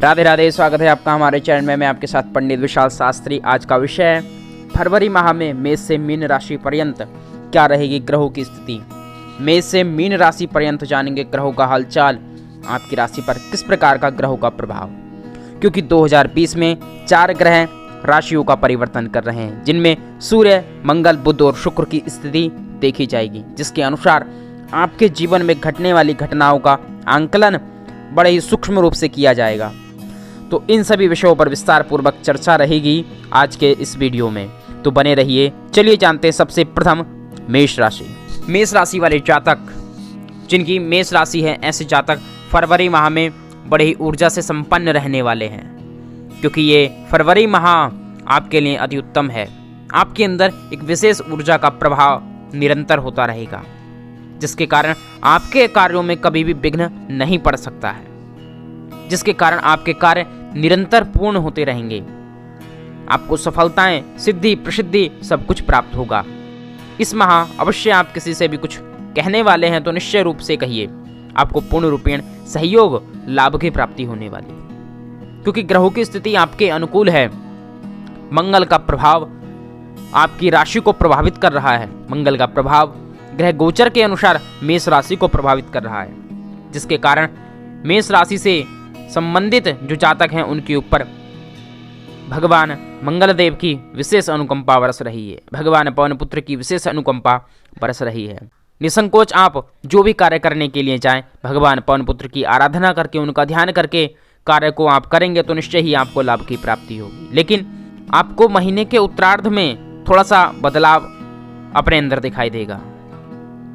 राधे राधे, स्वागत है आपका हमारे चैनल में। मैं आपके साथ पंडित विशाल शास्त्री। आज का विषय है फरवरी माह में मेष से मीन राशि पर्यंत क्या रहेगी ग्रहों की स्थिति। मेष से मीन राशि पर्यंत जानेंगे ग्रहों का हालचाल, आपकी राशि पर किस प्रकार का ग्रहों का प्रभाव, क्योंकि 2020 में 4 ग्रह राशियों का परिवर्तन कर रहे हैं, जिनमें सूर्य, मंगल, बुध और शुक्र की स्थिति देखी जाएगी, जिसके अनुसार आपके जीवन में घटने वाली घटनाओं का आंकलन बड़े ही सूक्ष्म रूप से किया जाएगा। तो इन सभी विषयों पर विस्तार पूर्वक चर्चा रहेगी आज के इस वीडियो में, तो बने रहिए। चलिए जानते हैं सबसे प्रथम मेष राशि। मेष राशि वाले जातक, जिनकी मेष राशि है, ऐसे जातक फरवरी माह में बड़े ही ऊर्जा से संपन्न रहने वाले हैं, क्योंकि ये फरवरी माह आपके लिए अति उत्तम है। आपके अंदर एक विशेष ऊर्जा का प्रभाव निरंतर होता रहेगा, जिसके कारण आपके कार्यों में कभी भी विघ्न नहीं पड़ सकता है, जिसके कारण आपके कार्य निरंतर पूर्ण होते रहेंगे। आपको सफलताएं, सिद्धि, प्रसिद्धि सब कुछ प्राप्त होगा। इस माह अवश्य आप किसी से भी कुछ कहने वाले हैं तो निश्चय रूप से कहिए, आपको पूर्ण रूपेण सहयोग, लाभ की प्राप्ति होने वाली, क्योंकि ग्रहों की स्थिति आपके अनुकूल है। मंगल का प्रभाव आपकी राशि को प्रभावित कर रहा है। मंगल का प्रभाव ग्रह गोचर के अनुसार मेष राशि को प्रभावित कर रहा है, जिसके कारण मेष राशि से संबंधित जो जातक हैं उनके ऊपर भगवान मंगल देव की विशेष अनुकंपा बरस रही है। भगवान पवन पुत्र की विशेष अनुकंपा बरस रही है। निसंकोच आप जो भी कार्य करने के लिए जाएं, भगवान पवन पुत्र की आराधना करके, उनका ध्यान करके कार्य को आप करेंगे तो निश्चय ही आपको लाभ की प्राप्ति होगी। लेकिन आपको महीने के उत्तरार्ध में थोड़ा सा बदलाव अपने अंदर दिखाई देगा,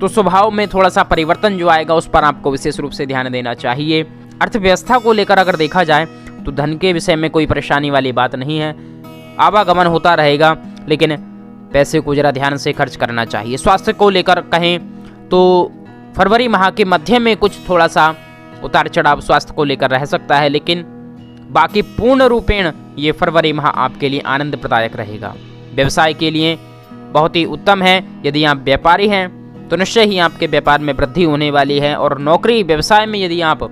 तो स्वभाव में थोड़ा सा परिवर्तन जो आएगा उस पर आपको विशेष रूप से ध्यान देना चाहिए। अर्थव्यवस्था को लेकर अगर देखा जाए तो धन के विषय में कोई परेशानी वाली बात नहीं है, आवागमन होता रहेगा, लेकिन पैसे को जरा ध्यान से खर्च करना चाहिए। स्वास्थ्य को लेकर कहें तो फरवरी माह के मध्य में कुछ थोड़ा सा उतार चढ़ाव स्वास्थ्य को लेकर रह सकता है, लेकिन बाकी पूर्ण रूपेण ये फरवरी माह आपके लिए आनंद प्रदायक रहेगा। व्यवसाय के लिए बहुत ही उत्तम है। यदि आप व्यापारी हैं तो निश्चय ही आपके व्यापार में वृद्धि होने वाली है, और नौकरी व्यवसाय में यदि आप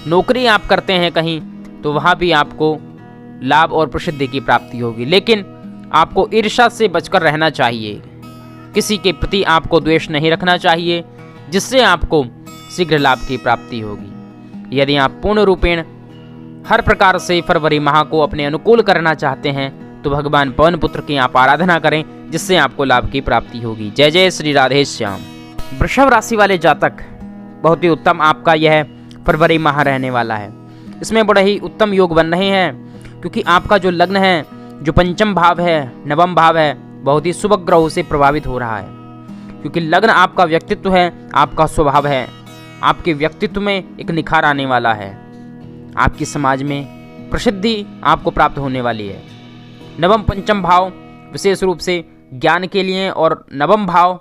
नौकरी आप करते हैं कहीं तो वहाँ भी आपको लाभ और प्रसिद्धि की प्राप्ति होगी। लेकिन आपको ईर्ष्या से बचकर रहना चाहिए। किसी के प्रति आपको द्वेष नहीं रखना चाहिए, जिससे आपको शीघ्र लाभ की प्राप्ति होगी। यदि आप पूर्ण रूपेण हर प्रकार से फरवरी माह को अपने अनुकूल करना चाहते हैं तो भगवान पवन पुत्र की आप आराधना करें, जिससे आपको लाभ की प्राप्ति होगी। जय जय श्री राधे श्याम। वृषभ राशि वाले जातक, बहुत ही उत्तम आपका यह फरवरी माह रहने वाला है। इसमें बड़े ही उत्तम योग बन रहे हैं, क्योंकि आपका जो लग्न है, जो पंचम भाव है, नवम भाव है, बहुत ही शुभ ग्रहों से प्रभावित हो रहा है। क्योंकि लग्न आपका व्यक्तित्व है, आपका स्वभाव है। आपके व्यक्तित्व में एक निखार आने वाला है। आपकी समाज में प्रसिद्धि आपको प्राप्त होने वाली है। नवम पंचम भाव विशेष रूप से ज्ञान के लिए और नवम भाव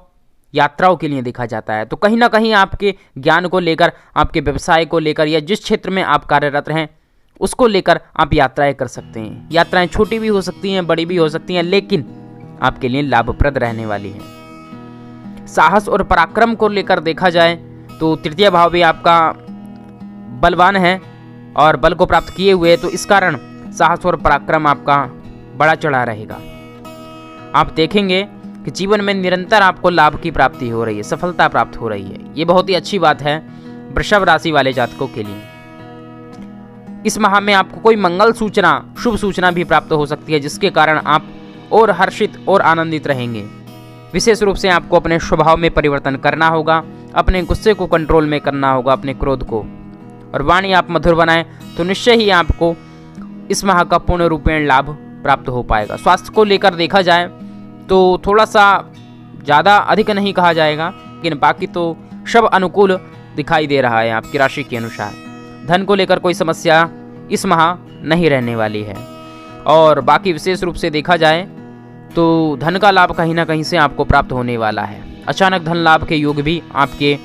यात्राओं के लिए देखा जाता है। तो कहीं ना कहीं आपके ज्ञान को लेकर, आपके व्यवसाय को लेकर, या जिस क्षेत्र में आप कार्यरत हैं उसको लेकर आप यात्राएं कर सकते हैं। यात्राएं छोटी भी हो सकती हैं, बड़ी भी हो सकती हैं, लेकिन आपके लिए लाभप्रद रहने वाली हैं। साहस और पराक्रम को लेकर देखा जाए तो तृतीय भाव भी आपका बलवान है और बल को प्राप्त किए हुए, तो इस कारण साहस और पराक्रम आपका बड़ा चढ़ा रहेगा। आप देखेंगे कि जीवन में निरंतर आपको लाभ की प्राप्ति हो रही है, सफलता प्राप्त हो रही है। ये बहुत ही अच्छी बात है वृषभ राशि वाले जातकों के लिए। इस माह में आपको कोई मंगल सूचना, शुभ सूचना भी प्राप्त हो सकती है, जिसके कारण आप और हर्षित और आनंदित रहेंगे। विशेष रूप से आपको अपने स्वभाव में परिवर्तन करना होगा, अपने गुस्से को कंट्रोल में करना होगा, अपने क्रोध को, और वाणी आप मधुर बनाएं तो निश्चय ही आपको इस माह का पूर्ण रूपेण लाभ प्राप्त हो पाएगा। स्वास्थ्य को लेकर देखा जाए तो थोड़ा सा ज़्यादा अधिक नहीं कहा जाएगा, लेकिन बाकी तो सब अनुकूल दिखाई दे रहा है आपकी राशि के अनुसार। धन को लेकर कोई समस्या इस माह नहीं रहने वाली है, और बाकी विशेष रूप से देखा जाए तो धन का लाभ कहीं ना कहीं से आपको प्राप्त होने वाला है। अचानक धन लाभ के योग भी आपके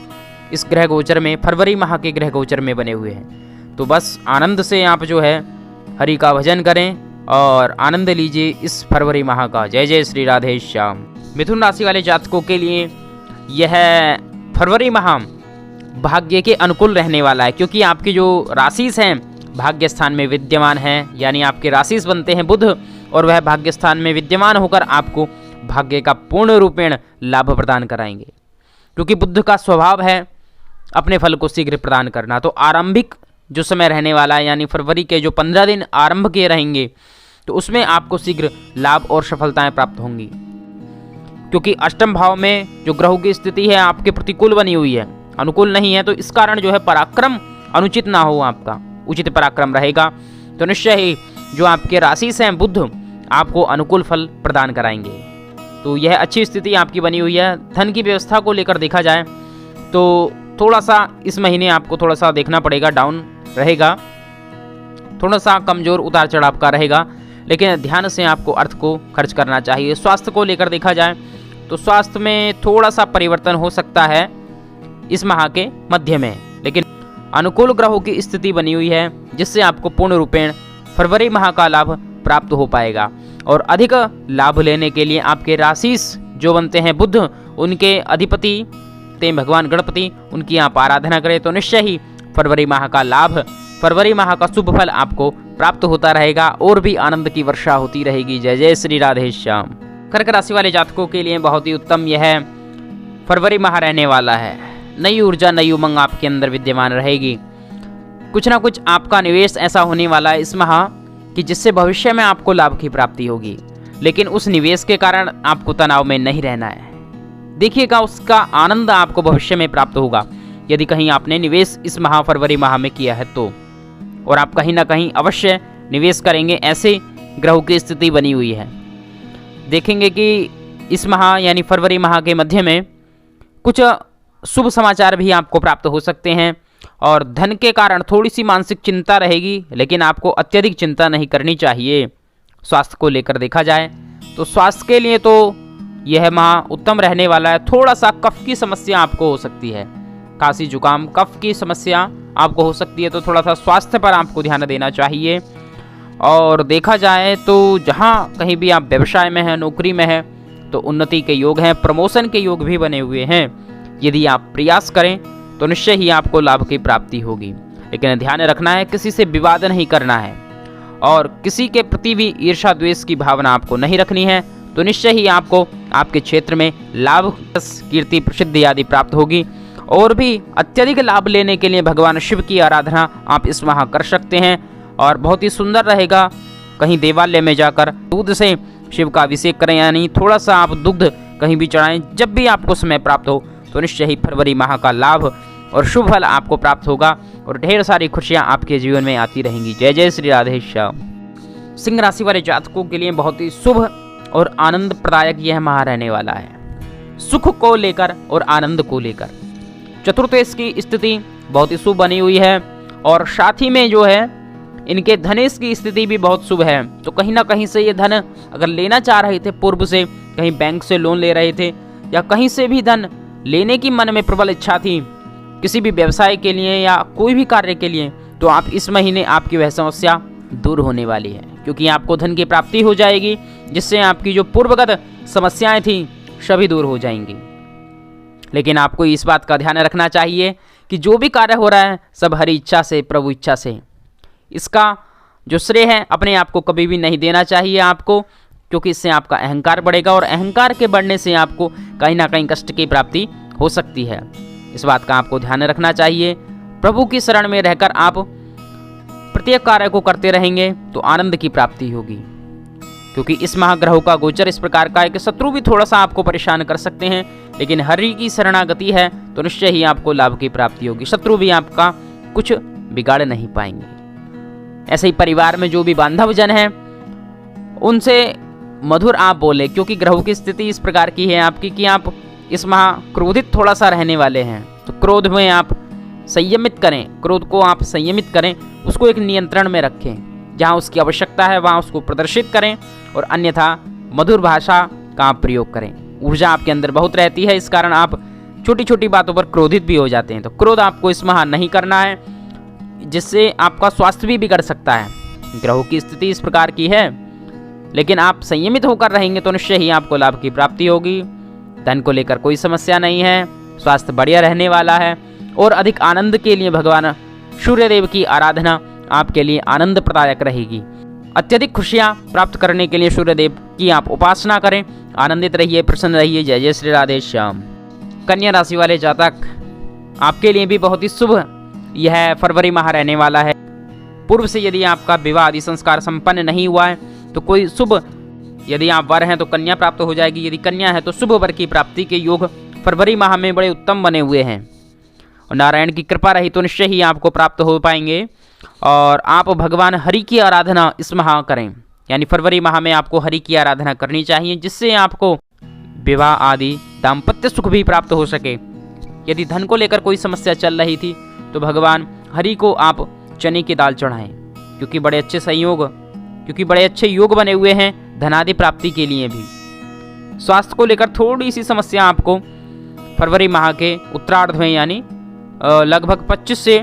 इस ग्रह गोचर में, फरवरी माह के ग्रह गोचर में बने हुए हैं। तो बस आनंद से आप जो है हरि का भजन करें और आनंद लीजिए इस फरवरी माह का। जय जय श्री राधे श्याम। मिथुन राशि वाले जातकों के लिए यह फरवरी माह भाग्य के अनुकूल रहने वाला है, क्योंकि आपकी जो राशि हैं भाग्य स्थान में विद्यमान है, यानी आपके राशि बनते हैं बुध, और वह भाग्य स्थान में विद्यमान होकर आपको भाग्य का पूर्ण रूपेण लाभ प्रदान कराएंगे। क्योंकि बुध का स्वभाव है अपने फल को शीघ्र प्रदान करना। तो आरंभिक जो समय रहने वाला है, यानी फरवरी के जो 15 दिन आरंभ के रहेंगे, तो उसमें आपको शीघ्र लाभ और सफलताएं प्राप्त होंगी। क्योंकि अष्टम भाव में जो ग्रहों की स्थिति है आपके प्रतिकूल बनी हुई है, अनुकूल नहीं है, तो इस कारण जो है पराक्रम अनुचित ना हो, आपका उचित पराक्रम रहेगा। तो निश्चय ही जो आपके राशि से हैं बुध आपको अनुकूल फल प्रदान कराएंगे। तो यह अच्छी स्थिति आपकी बनी हुई है। धन की व्यवस्था को लेकर देखा जाए तो थोड़ा सा इस महीने आपको थोड़ा सा देखना पड़ेगा, डाउन रहेगा, थोड़ा सा कमजोर उतार चढ़ाव का रहेगा, लेकिन ध्यान से आपको अर्थ को खर्च करना चाहिए। स्वास्थ्य को लेकर देखा जाए तो स्वास्थ्य में थोड़ा सा परिवर्तन हो सकता है इस माह के मध्य में, लेकिन अनुकूल ग्रहों की स्थिति बनी हुई है जिससे आपको पूर्ण रूपेण फरवरी माह का लाभ प्राप्त हो पाएगा। और अधिक लाभ लेने के लिए आपके राशिस जो बनते हैं बुध, उनके अधिपति ते भगवान गणपति, उनकी आप आराधना करें तो निश्चय ही फरवरी माह का लाभ, फरवरी माह का शुभ फल आपको प्राप्त होता रहेगा और भी आनंद की वर्षा होती रहेगी। जय जय श्री राधे श्याम। कर्क राशि वाले जातकों के लिए बहुत ही उत्तम यह फरवरी माह रहने वाला है। नई ऊर्जा, नई उमंग आपके अंदर विद्यमान रहेगी। कुछ ना कुछ आपका निवेश ऐसा होने वाला है इस माह कि जिससे भविष्य में आपको लाभ की प्राप्ति होगी, लेकिन उस निवेश के कारण आपको तनाव में नहीं रहना है। देखिएगा उसका आनंद आपको भविष्य में प्राप्त होगा यदि कहीं आपने निवेश इस माह फरवरी माह में किया है तो, और आप कहीं ना कहीं अवश्य निवेश करेंगे। ऐसे ग्रहों की स्थिति बनी हुई है। देखेंगे कि इस माह यानी फरवरी माह के मध्य में कुछ शुभ समाचार भी आपको प्राप्त हो सकते हैं, और धन के कारण थोड़ी सी मानसिक चिंता रहेगी, लेकिन आपको अत्यधिक चिंता नहीं करनी चाहिए। स्वास्थ्य को लेकर देखा जाए तो स्वास्थ्य के लिए तो यह माह उत्तम रहने वाला है। थोड़ा सा कफ की समस्या आपको हो सकती है, खांसी जुकाम कफ की समस्या आपको हो सकती है, तो थोड़ा सा स्वास्थ्य पर आपको ध्यान देना चाहिए। और देखा जाए तो जहाँ कहीं भी आप व्यवसाय में हैं, नौकरी में हैं, तो उन्नति के योग हैं, प्रमोशन के योग भी बने हुए हैं। यदि आप प्रयास करें तो निश्चय ही आपको लाभ की प्राप्ति होगी, लेकिन ध्यान रखना है किसी से विवाद नहीं करना है, और किसी के प्रति भी ईर्ष्या द्वेष की भावना आपको नहीं रखनी है। तो निश्चय ही आपको आपके क्षेत्र में लाभ, कीर्ति, प्रसिद्धि आदि प्राप्त होगी। और भी अत्यधिक लाभ लेने के लिए भगवान शिव की आराधना आप इस माह कर सकते हैं, और बहुत ही सुंदर रहेगा। कहीं देवालय में जाकर दूध से शिव का अभिषेक करें, यानी थोड़ा सा आप दुग्ध कहीं भी चढ़ाएं। जब भी आपको समय प्राप्त हो तो निश्चय ही फरवरी माह का लाभ और शुभ फल आपको प्राप्त होगा, और ढेर सारी खुशियां आपके जीवन में आती रहेंगी। जय जय श्री राधे श्याम। सिंह राशि वाले जातकों के लिए बहुत ही शुभ और आनंद प्रदायक यह माह रहने वाला है, सुख को लेकर और आनंद को लेकर। चतुर्थ की स्थिति बहुत ही शुभ बनी हुई है, और साथ ही में जो है इनके धनेश की स्थिति भी बहुत शुभ है। तो कहीं ना कहीं से ये धन अगर लेना चाह रहे थे, पूर्व से कहीं बैंक से लोन ले रहे थे, या कहीं से भी धन लेने की मन में प्रबल इच्छा थी किसी भी व्यवसाय के लिए या कोई भी कार्य के लिए, तो आप इस महीने आपकी वह समस्या दूर होने वाली है, क्योंकि आपको धन की प्राप्ति हो जाएगी, जिससे आपकी जो पूर्वगत समस्याएं थी सभी दूर हो जाएंगी। लेकिन आपको इस बात का ध्यान रखना चाहिए कि जो भी कार्य हो रहा है सब हरि इच्छा से, प्रभु इच्छा से। इसका जो श्रेय है अपने आप को कभी भी नहीं देना चाहिए आपको, क्योंकि इससे आपका अहंकार बढ़ेगा, और अहंकार के बढ़ने से आपको कहीं ना कहीं कष्ट की प्राप्ति हो सकती है। इस बात का आपको ध्यान रखना चाहिए। प्रभु की शरण में रहकर आप प्रत्येक कार्य को करते रहेंगे तो आनंद की प्राप्ति होगी, क्योंकि इस माह ग्रहों का गोचर इस प्रकार का है कि शत्रु भी थोड़ा सा आपको परेशान कर सकते हैं, लेकिन हरि की शरणागति है तो निश्चय ही आपको लाभ की प्राप्ति होगी। शत्रु भी आपका कुछ बिगाड़ नहीं पाएंगे। ऐसे ही परिवार में जो भी बांधव जन हैं उनसे मधुर आप बोले, क्योंकि ग्रहों की स्थिति इस प्रकार की है आपकी कि आप इस माह क्रोधित थोड़ा सा रहने वाले हैं। तो क्रोध में आप संयमित करें, क्रोध को आप संयमित करें, उसको एक नियंत्रण में रखें। जहाँ उसकी आवश्यकता है वहाँ उसको प्रदर्शित करें, और अन्यथा मधुर भाषा का आप प्रयोग करें। ऊर्जा आपके अंदर बहुत रहती है, इस कारण आप छोटी छोटी बातों पर क्रोधित भी हो जाते हैं। तो क्रोध आपको इस माह नहीं करना है, जिससे आपका स्वास्थ्य भी बिगड़ सकता है। ग्रहों की स्थिति इस प्रकार की है, लेकिन आप संयमित होकर रहेंगे तो निश्चय ही आपको लाभ की प्राप्ति होगी। धन को लेकर कोई समस्या नहीं है, स्वास्थ्य बढ़िया रहने वाला है, और अधिक आनंद के लिए भगवान सूर्यदेव की आराधना आपके लिए आनंद प्रदायक रहेगी। अत्यधिक खुशियाँ प्राप्त करने के लिए सूर्यदेव की आप उपासना करें। आनंदित रहिए, प्रसन्न रहिए। जय जय श्री राधे श्याम। कन्या राशि वाले जातक, आपके लिए भी बहुत ही शुभ यह फरवरी माह रहने वाला है। पूर्व से यदि आपका विवाह आदि संस्कार संपन्न नहीं हुआ है तो कोई शुभ, यदि आप वर हैं तो कन्या प्राप्त हो जाएगी, यदि कन्या है तो शुभ वर की प्राप्ति के योग फरवरी माह में बड़े उत्तम बने हुए हैं। और नारायण की कृपा रही तो निश्चय ही आपको प्राप्त हो पाएंगे। और आप भगवान हरि की आराधना इस माह करें, यानी फरवरी माह में आपको हरि की आराधना करनी चाहिए, जिससे आपको विवाह आदि दाम्पत्य सुख भी प्राप्त हो सके। यदि धन को लेकर कोई समस्या चल रही थी तो भगवान हरि को आप चने की दाल चढ़ाएं, क्योंकि बड़े अच्छे योग बने हुए हैं धनादि प्राप्ति के लिए भी। स्वास्थ्य को लेकर थोड़ी सी समस्या आपको फरवरी माह के उत्तरार्ध में, यानी लगभग 25 से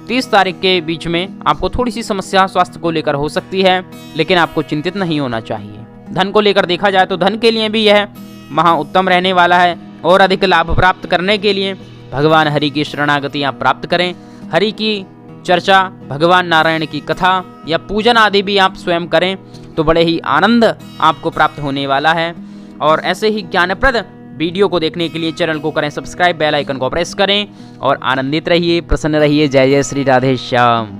30 तारीख के बीच में आपको थोड़ी सी समस्या स्वास्थ्य को लेकर हो सकती है, लेकिन आपको चिंतित नहीं होना चाहिए। धन को लेकर देखा जाए तो धन के लिए भी यह माह उत्तम रहने वाला है। और अधिक लाभ प्राप्त करने के लिए भगवान हरि की शरणागति आप प्राप्त करें। हरि की चर्चा, भगवान नारायण की कथा या पूजन आदि भी आप स्वयं करें तो बड़े ही आनंद आपको प्राप्त होने वाला है। और ऐसे ही ज्ञानप्रद वीडियो को देखने के लिए चैनल को करें सब्सक्राइब, बेल आइकन को प्रेस करें और आनंदित रहिए, प्रसन्न रहिए। जय जय श्री राधे श्याम।